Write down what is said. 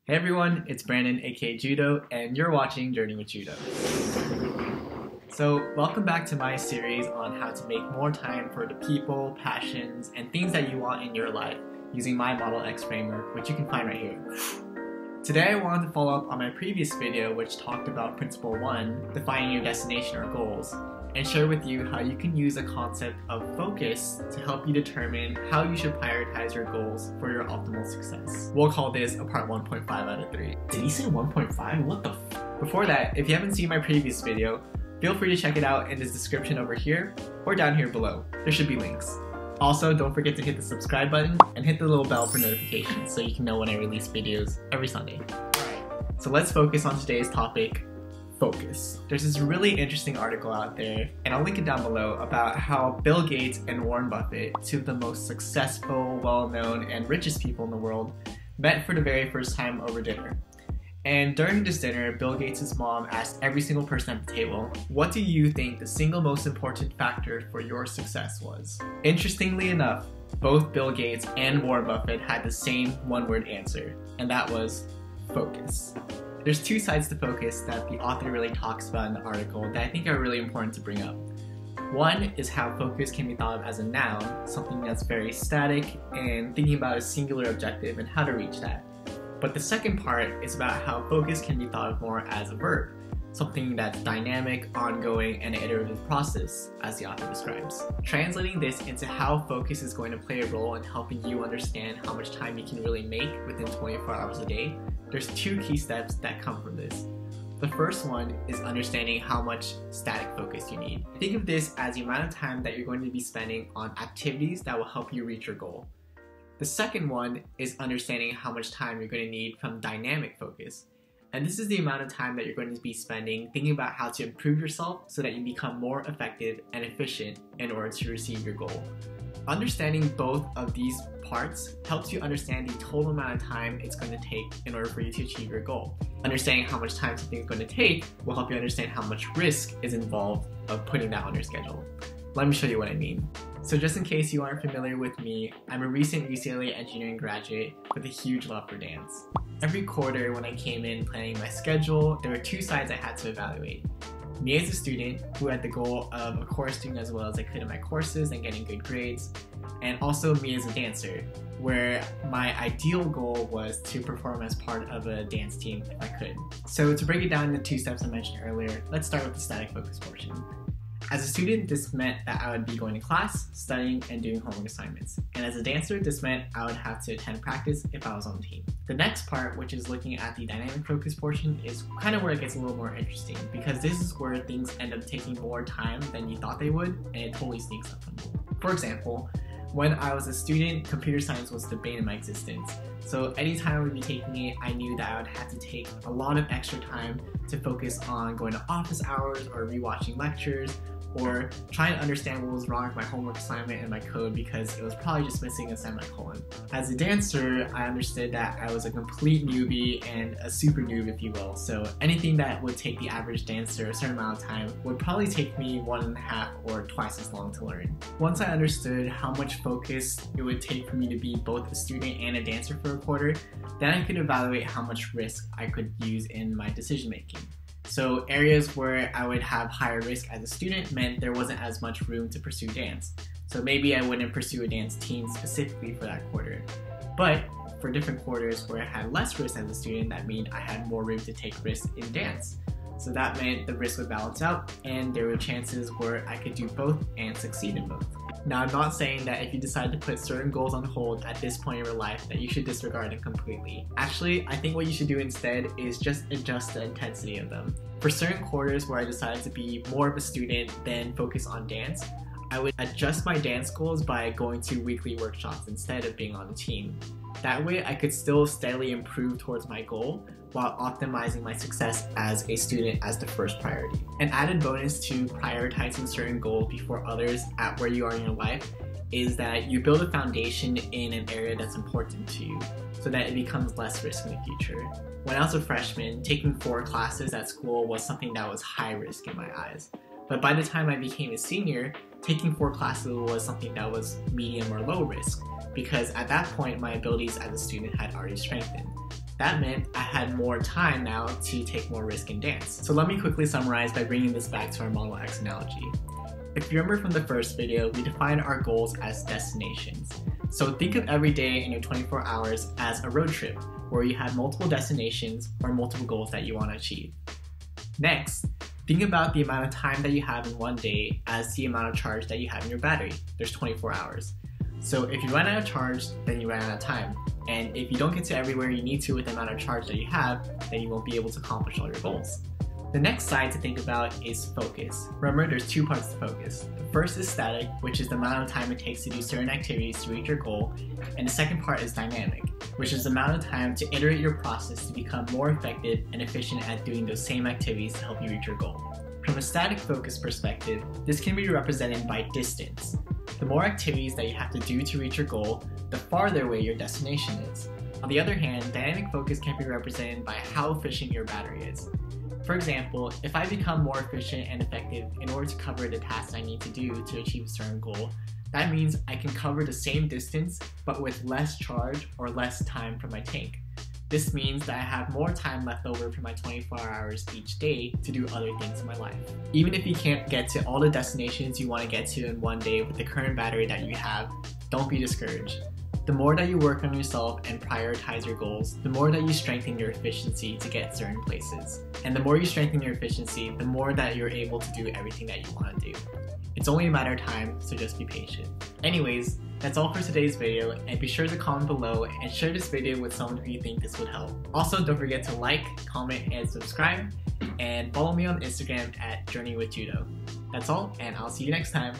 Hey everyone, it's Brandon aka Judo, and you're watching Journey with Judo. So welcome back to my series on how to make more time for the people, passions, and things that you want in your life using my Model X framework, which you can find right here. Today I wanted to follow up on my previous video which talked about Principle 1, defining your destination or goals, and share with you how you can use a concept of focus to help you determine how you should prioritize your goals for your optimal success. We'll call this a part 1.5 out of 3. Did he say 1.5? What the f? Before that, if you haven't seen my previous video, feel free to check it out in the description over here or down here below. There should be links. Also, don't forget to hit the subscribe button and hit the little bell for notifications so you can know when I release videos every Sunday. Alright, so let's focus on today's topic, focus. There's this really interesting article out there, and I'll link it down below, about how Bill Gates and Warren Buffett, two of the most successful, well-known, and richest people in the world, met for the very first time over dinner. And during this dinner, Bill Gates' mom asked every single person at the table, what do you think the single most important factor for your success was? Interestingly enough, both Bill Gates and Warren Buffett had the same one-word answer, and that was focus. There's two sides to focus that the author really talks about in the article that I think are really important to bring up. One is how focus can be thought of as a noun, something that's very static, and thinking about a singular objective and how to reach that. But the second part is about how focus can be thought of more as a verb, something that's dynamic, ongoing, and an iterative process, as the author describes. Translating this into how focus is going to play a role in helping you understand how much time you can really make within 24 hours a day, there's two key steps that come from this. The first one is understanding how much static focus you need. Think of this as the amount of time that you're going to be spending on activities that will help you reach your goal. The second one is understanding how much time you're going to need from dynamic focus. And this is the amount of time that you're going to be spending thinking about how to improve yourself so that you become more effective and efficient in order to receive your goal. Understanding both of these parts helps you understand the total amount of time it's going to take in order for you to achieve your goal. Understanding how much time something is going to take will help you understand how much risk is involved of putting that on your schedule. Let me show you what I mean. So just in case you aren't familiar with me, I'm a recent UCLA engineering graduate with a huge love for dance. Every quarter when I came in planning my schedule, there were two sides I had to evaluate. Me as a student, who had the goal of, course, doing as well as I could in my courses and getting good grades, and also me as a dancer, where my ideal goal was to perform as part of a dance team if I could. So to break it down into two steps I mentioned earlier, let's start with the static focus portion. As a student, this meant that I would be going to class, studying, and doing homework assignments. And as a dancer, this meant I would have to attend practice if I was on the team. The next part, which is looking at the dynamic focus portion, is kind of where it gets a little more interesting, because this is where things end up taking more time than you thought they would, and it totally sneaks up on you. For example, when I was a student, computer science was the bane of my existence. So anytime I would be taking it, I knew that I would have to take a lot of extra time to focus on going to office hours or rewatching lectures, or trying to understand what was wrong with my homework assignment and my code because it was probably just missing a semicolon. As a dancer, I understood that I was a complete newbie and a super noob, if you will, so anything that would take the average dancer a certain amount of time would probably take me 1.5 or twice as long to learn. Once I understood how much focus it would take for me to be both a student and a dancer for a quarter, then I could evaluate how much risk I could use in my decision making. So areas where I would have higher risk as a student meant there wasn't as much room to pursue dance. So maybe I wouldn't pursue a dance team specifically for that quarter. But for different quarters where I had less risk as a student, that meant I had more room to take risks in dance. So that meant the risk would balance out and there were chances where I could do both and succeed in both. Now, I'm not saying that if you decide to put certain goals on hold at this point in your life that you should disregard them completely. Actually, I think what you should do instead is just adjust the intensity of them. For certain quarters where I decided to be more of a student than focus on dance, I would adjust my dance goals by going to weekly workshops instead of being on the team. That way I could still steadily improve towards my goal while optimizing my success as a student as the first priority. An added bonus to prioritizing certain goals before others at where you are in your life is that you build a foundation in an area that's important to you so that it becomes less risk in the future. When I was a freshman, taking 4 classes at school was something that was high risk in my eyes. But by the time I became a senior, taking 4 classes was something that was medium or low risk, because at that point my abilities as a student had already strengthened. That meant I had more time now to take more risk in dance. So let me quickly summarize by bringing this back to our Model X analogy. If you remember from the first video, we defined our goals as destinations. So think of every day in your 24 hours as a road trip, where you have multiple destinations or multiple goals that you want to achieve. Next, think about the amount of time that you have in one day as the amount of charge that you have in your battery. There's 24 hours. So if you run out of charge, then you run out of time. And if you don't get to everywhere you need to with the amount of charge that you have, then you won't be able to accomplish all your goals. The next side to think about is focus. Remember, there's two parts to focus. The first is static, which is the amount of time it takes to do certain activities to reach your goal. And the second part is dynamic, which is the amount of time to iterate your process to become more effective and efficient at doing those same activities to help you reach your goal. From a static focus perspective, this can be represented by distance. The more activities that you have to do to reach your goal, the farther away your destination is. On the other hand, dynamic focus can be represented by how efficient your battery is. For example, if I become more efficient and effective in order to cover the tasks I need to do to achieve a certain goal, that means I can cover the same distance but with less charge or less time from my tank. This means that I have more time left over for my 24 hours each day to do other things in my life. Even if you can't get to all the destinations you want to get to in one day with the current battery that you have, don't be discouraged. The more that you work on yourself and prioritize your goals, the more that you strengthen your efficiency to get certain places. And the more you strengthen your efficiency, the more that you're able to do everything that you want to do. It's only a matter of time, so just be patient. Anyways, that's all for today's video, and be sure to comment below and share this video with someone who you think this would help. Also, don't forget to like, comment, and subscribe, and follow me on Instagram at JourneyWithJudo. That's all, and I'll see you next time.